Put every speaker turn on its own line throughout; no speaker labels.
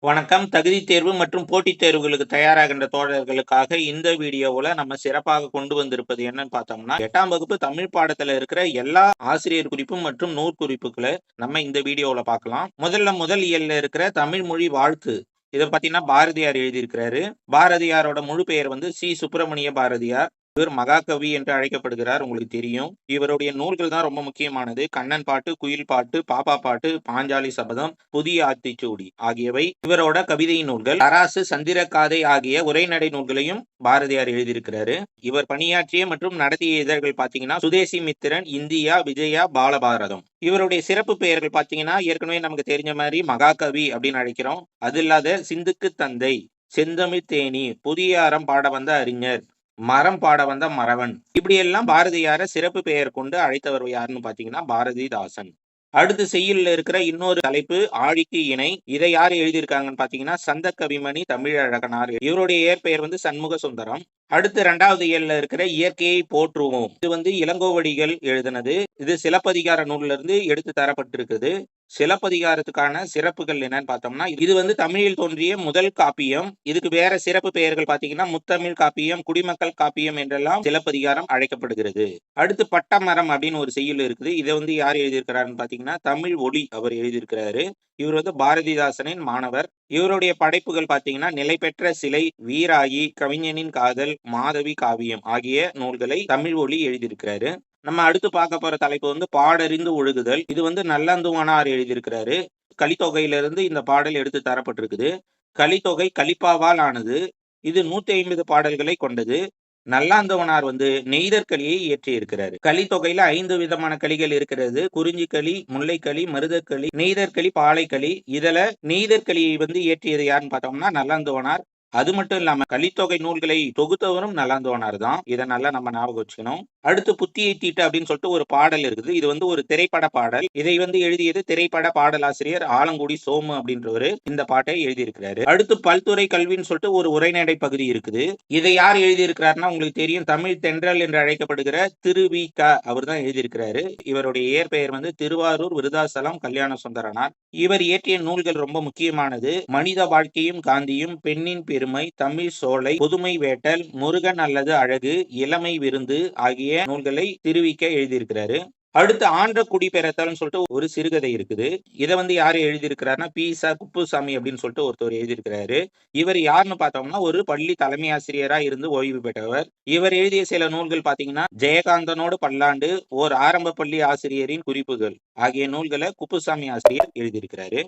வணக்கம். தகுதி தேர்வு மற்றும் போட்டித் தேர்வுகளுக்கு தயாராகின்ற தோழர்களுக்காக இந்த வீடியோவுல நம்ம சிறப்பாக கொண்டு வந்திருப்பது என்னன்னு பார்த்தோம்னா, 8ஆம் வகுப்பு தமிழ் பாடத்துல இருக்கிற எல்லா ஆசிரியர் குறிப்பு மற்றும் நூற்குறிப்புகள நம்ம இந்த வீடியோவுல பார்க்கலாம். முதல் இயல்ல இருக்கிற தமிழ் மொழி வாழ்த்து. இத பார்த்தீங்கன்னா பாரதியார் எழுதியிருக்கிறாரு. பாரதியாரோட முழு பெயர் வந்து சி. சுப்பிரமணிய பாரதியார். இவர் மகாகவி என்று அழைக்கப்படுகிறார். உங்களுக்கு தெரியும். இவருடைய நூல்கள் தான் ரொம்ப முக்கியமானது. கண்ணன் பாட்டு, குயில் பாட்டு, பாப்பா பாட்டு, பாஞ்சாலி சபதம், புதிய ஆத்திச்சூடி ஆகியவை இவரோட கவிதை நூல்கள். தராசு, சந்திரகாதை ஆகிய உரைநடை நூல்களையும் பாரதியார் எழுதியிருக்கிறாரு. இவர் பணியாற்றிய மற்றும் நடத்திய இதழ்கள் பார்த்தீங்கன்னா சுதேசி மித்திரன், இந்தியா, விஜயா, பாலபாரதம். இவருடைய சிறப்பு பெயர்கள் பார்த்தீங்கன்னா ஏற்கனவே நமக்கு தெரிஞ்ச மாதிரி மகாகவி அப்படின்னு அழைக்கிறோம். அது இல்லாத சிந்துக்கு தந்தை, செந்தமிழ் தேனி, புதிய அறம் பாட வந்த அறிஞர், மரம் பாட வந்த மறவன், இப்படி எல்லாம் பாரதியார சிறப்பு பெயர் கொண்டு அழைத்தவர் யாருன்னு பாத்தீங்கன்னா பாரதிதாசன். அடுத்து செய்யுள்ல இருக்கிற இன்னொரு தலைப்பு ஆழிக்கு இணை. இதை யார் எழுதியிருக்காங்கன்னு பாத்தீங்கன்னா சந்த கவிமணி தமிழழகனார். இவருடைய இயற்பெயர் வந்து சண்முக சுந்தரம். அடுத்து 2வது இயல்ல இருக்கிற இயற்கையை போற்றுவோம். இது வந்து இளங்கோவடிகள் எழுதினது. இது சிலப்பதிகார நூல்ல இருந்து எடுத்து தரப்பட்டிருக்குது. சிலப்பதிகாரத்துக்கான சிறப்புகள் என்னன்னு பார்த்தோம்னா, இது வந்து தமிழில் தோன்றிய முதல் காப்பியம். இதுக்கு வேற சிறப்பு பெயர்கள் பார்த்தீங்கன்னா முத்தமிழ் காப்பியம், குடிமக்கள் காப்பியம் என்றெல்லாம் சிலப்பதிகாரம் அழைக்கப்படுகிறது. அடுத்து பட்டமரம் அப்படின்னு ஒரு செய்யுள் இருக்குது. இதை வந்து யார் எழுதியிருக்கிறாருன்னு பார்த்தீங்கன்னா தமிழ் ஒளி அவர் எழுதியிருக்கிறாரு. இவர் வந்து பாரதிதாசனின் மாணவர். இவருடைய படைப்புகள் பார்த்தீங்கன்னா நிலை பெற்ற சிலை, வீராயி, கவிஞனின் காதல், மாதவி காவியம் ஆகிய நூல்களை தமிழ் ஒளி எழுதியிருக்கிறாரு. நம்ம அடுத்து பார்க்க போற தலைப்பு வந்து பாடறிந்து ஒழுகுதல். இது வந்து நல்லந்துவனார் எழுதியிருக்கிறாரு. கலித்தொகையிலிருந்து இந்த பாடல் எடுத்து தரப்பட்டிருக்குது. கலித்தொகை கலிப்பாவால் ஆனது. இது 150 பாடல்களை கொண்டது. நல்லாந்தவனார் வந்து நெய்தற்களியை இயற்றியிருக்கிறாரு. கலித்தொகையில 5 விதமான களிகள் இருக்கிறது. குறிஞ்சிக்களி, முல்லைக்களி, மருதக்களி, நெய்தற்களி, பாலைக்களி. இதுல நெய்தற்களியை வந்து இயற்றியது யாருன்னு பார்த்தோம்னா நல்லாந்தவனார். அது மட்டும் இல்லாம கலித்தொகை நூல்களை தொகுத்தவரும் நல்லாந்தவனார் தான். இதை நல்லா நம்ம ஞாபகம் வச்சுக்கணும். அடுத்து புத்தியை தீட்டு அப்படின்னு சொல்லிட்டு ஒரு பாடல் இருக்குது. இது வந்து ஒரு திரைப்பட பாடல். இதை வந்து எழுதியது திரைப்பட பாடலாசிரியர் ஆலங்குடி சோமு அப்படின்றவரு இந்த பாட்டை எழுதியிருக்கிறாரு. அடுத்து பல்துறை கல்வின்னு சொல்லிட்டு ஒரு உரைநடை பகுதி இருக்குது. இதை யார் எழுதியிருக்கிறாருன்னா உங்களுக்கு தெரியும். தமிழ் தென்றல் என்று அழைக்கப்படுகிற திரு வி க அவர் தான் எழுதியிருக்கிறாரு. இவருடைய இயற்பெயர் வந்து திருவாரூர் விருதாசலம் கல்யாண சுந்தரனார். இவர் இயற்றிய நூல்கள் ரொம்ப முக்கியமானது. மனித வாழ்க்கையும் காந்தியும், பெண்ணின் பெருமை, தமிழ் சோலை, புதுமை வேட்டல், முருகன் அல்லது அழகு, இளமை விருந்து ஆகிய நூல்களை திருவிக்க எழுதியிருக்கிறாரு. அடுத்து ஆன்ற குடிபெறத்தல்னு சொல்லிட்டு ஒரு சிறுகதை இருக்குது. இதை வந்து யாரு எழுதியிருக்கிறாருன்னா பி.ச. குப்புசாமி அப்படின்னு சொல்லிட்டு ஒருத்தர் எழுதியிருக்கிறாரு. இவர் யாருன்னு பார்த்தோம்னா ஒரு பள்ளி தலைமை ஆசிரியரா இருந்து ஓய்வு பெற்றவர். இவர் எழுதிய சில நூல்கள் பாத்தீங்கன்னா ஜெயகாந்தனோடு பல்லாண்டு, ஓர் ஆரம்ப பள்ளி ஆசிரியரின் குறிப்புகள் ஆகிய நூல்களை குப்புசாமி ஆசிரியர் எழுதியிருக்கிறாரு.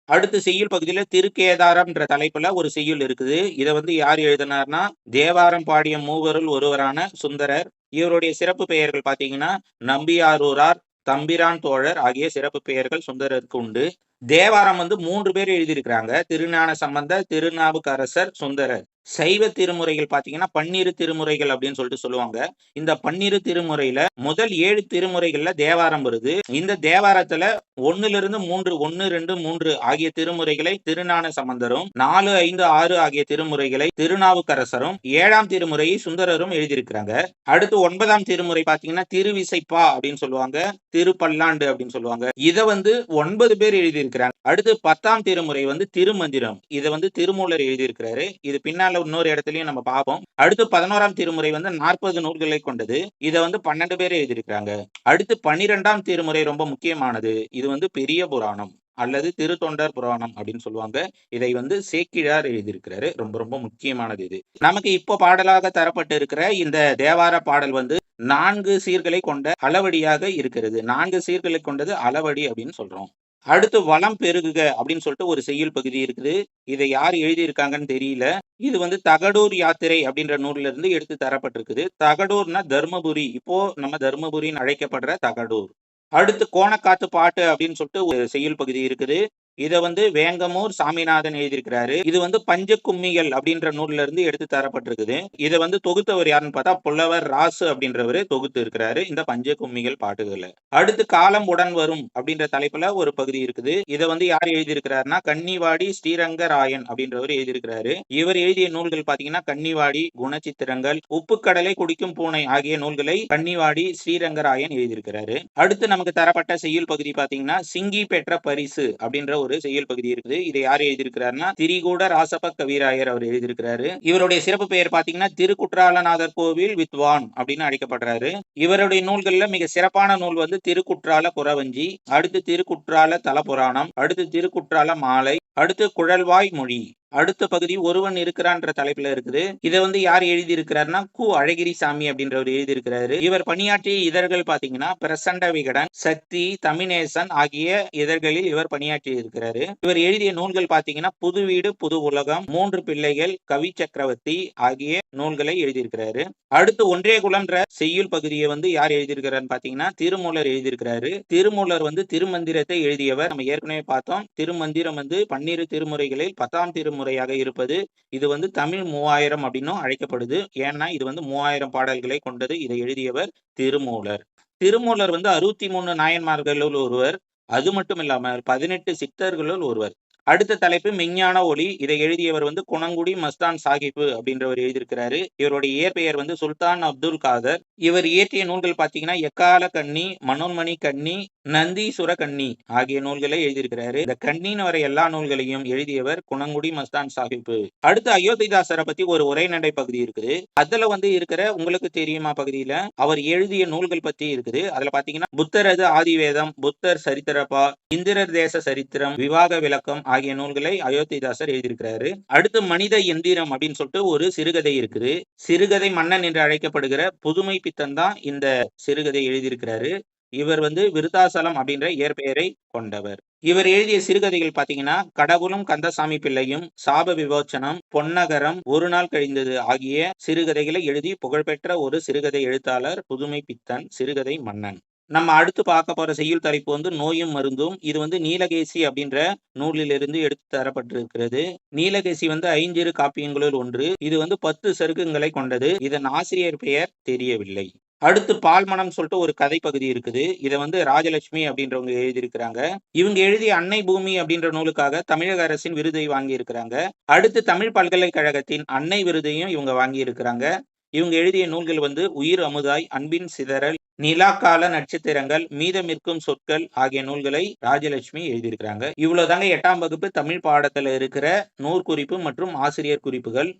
அடுத்து செய்யுள் பகுதியில திருக்கேதாரம்ன்ற தலைப்புல ஒரு செய்யுள் இருக்குது. இதை வந்து யார் எழுதினார்னா தேவாரம் பாடிய மூவருள் ஒருவரான சுந்தரர். இவருடைய சிறப்பு பெயர்கள் பாத்தீங்கன்னா நம்பியாரூரார், தம்பிரான் தோழர் ஆகிய சிறப்பு பெயர்கள் சுந்தரருக்கு உண்டு. தேவாரம் வந்து 3 பேர் எழுதியிருக்கிறாங்க. திருஞான சம்பந்தர், திருநாவுக்கரசர், சுந்தரர். சைவ திருமுறைகள் பாத்தீங்கன்னா 12 திருமுறைகள் அப்படின்னு சொல்லிட்டு சொல்லுவாங்க. இந்த 12 திருமுறையில முதல் 7 திருமுறைகள்ல தேவாரம் வருது. இந்த தேவாரத்துல 1லிருந்து 3, 1, 2, 3 ஆகிய திருமுறைகளை திருஞான சம்பந்தரும், 4, 5, 6 ஆகிய திருமுறைகளை திருநாவுக்கரசரும், 7ஆம் திருமுறையை சுந்தரரும் எழுதியிருக்கிறாங்க. அடுத்து 9ஆம் திருமுறை பாத்தீங்கன்னா திருவிசைப்பா அப்படின்னு சொல்லுவாங்க, திருப்பல்லாண்டு அப்படின்னு சொல்லுவாங்க. இதை வந்து 9 பேர் எழுதியிருக்கிறாங்க. அடுத்து 10ஆம் திருமுறை வந்து திருமந்திரம். இதை வந்து திருமூலர் எழுதியிருக்கிறாரு. இது பின்னால இன்னொரு இடத்துலயும் நம்ம பார்ப்போம். அடுத்து 11ஆம் திருமுறை வந்து 40 நூல்களை கொண்டது. இதை வந்து 12 பேர் எழுதியிருக்கிறாங்க. அடுத்து 12ஆம் திருமுறை ரொம்ப முக்கியமானது. இது வந்து பெரிய புராணம் அல்லது திருத்தொண்டர் புராணம் அப்படின்னு சொல்லுவாங்க. இதை வந்து சேக்கிழார் எழுதியிருக்கிறாரு. ரொம்ப ரொம்ப முக்கியமானது இது. நமக்கு இப்போ பாடலாக தரப்பட்டு இருக்கிற இந்த தேவார பாடல் வந்து 4 சீர்களை கொண்ட அளவடியாக இருக்கிறது. 4 சீர்களை கொண்டது அளவடி அப்படின்னு சொல்றோம். அடுத்து வளம் பெருகுக அப்படின்னு சொல்லிட்டு ஒரு செய்யுள் பகுதி இருக்குது. இதை யார் எழுதியிருக்காங்கன்னு தெரியல. இது வந்து தகடூர் யாத்திரை அப்படின்ற நூல்ல இருந்து எடுத்து தரப்பட்டிருக்குது. தகடூர்னா தர்மபுரி. இப்போ நம்ம தர்மபுரின்னு அழைக்கப்படுற தகடூர். அடுத்து கோணக்காத்து பாட்டு அப்படின்னு சொல்லிட்டு ஒரு செய்யுள் பகுதி இருக்குது. இதை வந்து வேங்கமூர் சாமிநாதன் எழுதியிருக்கிறாரு. இது வந்து பஞ்ச கும்மிகள் அப்படின்ற நூல்ல இருந்து எடுத்து தரப்பட்டிருக்குது. இதை வந்து தொகுத்தவர் யாருன்னு பார்த்தா புலவர் ராசு அப்படின்றவரு தொகுத்து இருக்கிறாரு இந்த பஞ்ச கும்மிகள் பாட்டுகளை. அடுத்து காலம் உடன் வரும் அப்படின்ற தலைப்புல ஒரு பகுதி இருக்குது. இதை வந்து யார் எழுதியிருக்கிறாருன்னா கன்னிவாடி ஸ்ரீரங்கராயன் அப்படின்றவர் எழுதியிருக்கிறாரு. இவர் எழுதிய நூல்கள் பாத்தீங்கன்னா கன்னிவாடி, குணச்சித்திரங்கள், உப்புக்கடலை குடிக்கும் பூனை ஆகிய நூல்களை கன்னிவாடி ஸ்ரீரங்கராயன் எழுதியிருக்கிறாரு. அடுத்து நமக்கு தரப்பட்ட செய்யுள் பகுதி பாத்தீங்கன்னா சிங்கி பெற்ற பரிசு அப்படின்ற ஒரு செய்யுள் பகுதி இருக்குது. இதை யார் எழுதியிருக்கிறாருன்னா திரிகூட ராசப கவிராயர் அவர் எழுதியிருக்கிறாரு. இவருடைய சிறப்பு பெயர் பாத்தீங்கன்னா திருக்குற்றாலநாதர் கோவில் வித்வான் அப்படின்னு அழைக்கப்படுறாரு. இவருடைய நூல்கள்ல மிக சிறப்பான நூல் வந்து திருக்குற்றால குறவஞ்சி, அடுத்து திருக்குற்றால தலபுராணம், அடுத்து திருக்குற்றால மாலை, அடுத்து குழல்வாய் மொழி. அடுத்த பகுதி ஒருவன் இருக்கிறான்ற தலைப்புல இருக்குது. இதை வந்து யார் எழுதி இருக்கிறாருன்னா கு அழகிரிசாமி அப்படின்றவர் எழுதி இருக்கிறாரு. இவர் பணியாற்றிய இதழ்கள் பாத்தீங்கன்னா பிரசண்ட விகடன், சக்தி, தமிழேசன் ஆகிய இதழ்களில் இவர் பணியாற்றி இருக்கிறாரு. இவர் எழுதிய நூல்கள் பாத்தீங்கன்னா புது வீடு புது உலகம், மூன்று பிள்ளைகள், கவி சக்கரவர்த்தி ஆகிய நூல்களை எழுதியிருக்கிறாரு. அடுத்து ஒன்றே குலம்ன்ற செய்யுள் பகுதியை வந்து யார் எழுதியிருக்கிறாருன்னு பாத்தீங்கன்னா திருமூலர் எழுதியிருக்கிறாரு. திருமூலர் வந்து திருமந்திரத்தை எழுதியவர். நம்ம ஏற்கனவே பார்த்தோம். திருமந்திரம் வந்து 12 திருமுறைகளில் 10ஆம் திருமுறையாக இருப்பது. இது வந்து தமிழ் 3000 அப்படின்னும் அழைக்கப்படுது. ஏன்னா இது வந்து 3000 பாடல்களை கொண்டது. இதை எழுதியவர் திருமூலர். திருமூலர் வந்து 63 நாயன்மார்களுள் ஒருவர். அது மட்டும் இல்லாமல் 18 சித்தர்களுள் ஒருவர். அடுத்த தலைப்பு மெஞ்ஞான ஒளி. இதை எழுதியவர் வந்து குணங்குடி மஸ்தான் சாஹிப் அப்படின்றவர் எழுதியிருக்கிறாரு. இவருடைய இயற்பெயர் வந்து சுல்தான் அப்துல் காதர். இவர் இயற்றிய நூல்கள் பாத்தீங்கன்னா எக்கால கண்ணி, மனோன்மணி கண்ணி, நந்தீசுர கண்ணி ஆகிய நூல்களை எழுதியிருக்கிறாரு. இந்த கண்ணின்னு வர எல்லா நூல்களையும் எழுதியவர் குணங்குடி மஸ்தான் சாஹிப். அடுத்து அயோத்திதாசரை பத்தி ஒரு உரைநடை பகுதி இருக்குது. அதுல வந்து இருக்கிற உங்களுக்கு தெரியுமா பகுதியில அவர் எழுதிய நூல்கள் பத்தி இருக்குது. அதுல பாத்தீங்கன்னா புத்தரது ஆதிவேதம், புத்தர் சரித்திரப்பா, இந்திரர் தேச சரித்திரம், விவாக விளக்கம் ஆகிய நூல்களை அயோத்திதாசர் எழுதியிருக்கிறாரு. அடுத்து மனித எந்திரம் அப்படின்னு சொல்லிட்டு ஒரு சிறுகதை இருக்குது. சிறுகதை மன்னன் என்று அழைக்கப்படுகிற புதுமை பித்தன் தான் இந்த சிறுகதை எழுதியிருக்கிறாரு. இவர் வந்து விருத்தாசலம் அப்படின்ற இயற்பெயரை கொண்டவர். இவர் எழுதிய சிறுகதைகள் பாத்தீங்கன்னா கடவுளும் கந்தசாமி பிள்ளையும், சாப விமோச்சனம், பொன்னகரம், ஒரு நாள் கழிந்தது ஆகிய சிறுகதைகளை எழுதி புகழ்பெற்ற ஒரு சிறுகதை எழுத்தாளர் புதுமை பித்தன், சிறுகதை மன்னன். நம்ம அடுத்து பார்க்க போற செய்யுள் தலைப்பு வந்து நோயும் மருந்தும். இது வந்து நீலகேசி அப்படின்ற நூலிலிருந்து எடுத்து தரப்பட்டிருக்கிறது. நீலகேசி வந்து ஐஞ்சிறு காப்பியங்களுள் ஒன்று. இது வந்து 10 சருக்கங்களை கொண்டது. இதன் ஆசிரியர் பெயர் தெரியவில்லை. அடுத்து பால்மணம் சொல்லிட்டு ஒரு கதை பகுதி இருக்குது. இதை வந்து ராஜலட்சுமி அப்படின்றவங்க எழுதியிருக்கிறாங்க. இவங்க எழுதிய அன்னை பூமி அப்படின்ற நூலுக்காக தமிழக அரசின் விருதை வாங்கி இருக்கிறாங்க. அடுத்து தமிழ் பல்கலைக்கழகத்தின் அன்னை விருதையும் இவங்க வாங்கி இருக்கிறாங்க. இவங்க எழுதிய நூல்கள் வந்து உயிர் அமுதாய், அன்பின் சிதறல், நிலாக்கால நட்சத்திரங்கள், மீதமிருக்கும் சொற்கள் ஆகிய நூல்களை ராஜலட்சுமி எழுதியிருக்கிறாங்க. இவ்வளவுதாங்க 8ஆம் வகுப்பு தமிழ் பாடத்துல இருக்கிற நூற்குறிப்பு மற்றும் ஆசிரியர் குறிப்புகள்.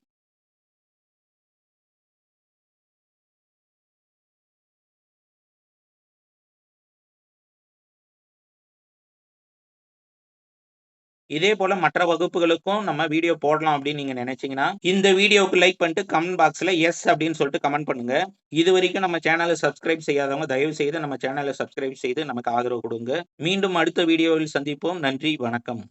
இதே போல மற்ற வகுப்புகளுக்கும் நம்ம வீடியோ போடலாம் அப்படின்னு நீங்க நினைச்சீங்கன்னா இந்த வீடியோவுக்கு லைக் பண்ணிட்டு கமெண்ட் பாக்ஸ்ல எஸ் அப்படின்னு சொல்லிட்டு கமெண்ட் பண்ணுங்க. இது வரைக்கும் நம்ம சேனலை சப்ஸ்கிரைப் செய்யாதவங்க தயவு செய்து நம்ம சேனலை சப்ஸ்கிரைப் செய்து நமக்கு ஆதரவு கொடுங்க. மீண்டும் அடுத்த வீடியோவில் சந்திப்போம். நன்றி, வணக்கம்.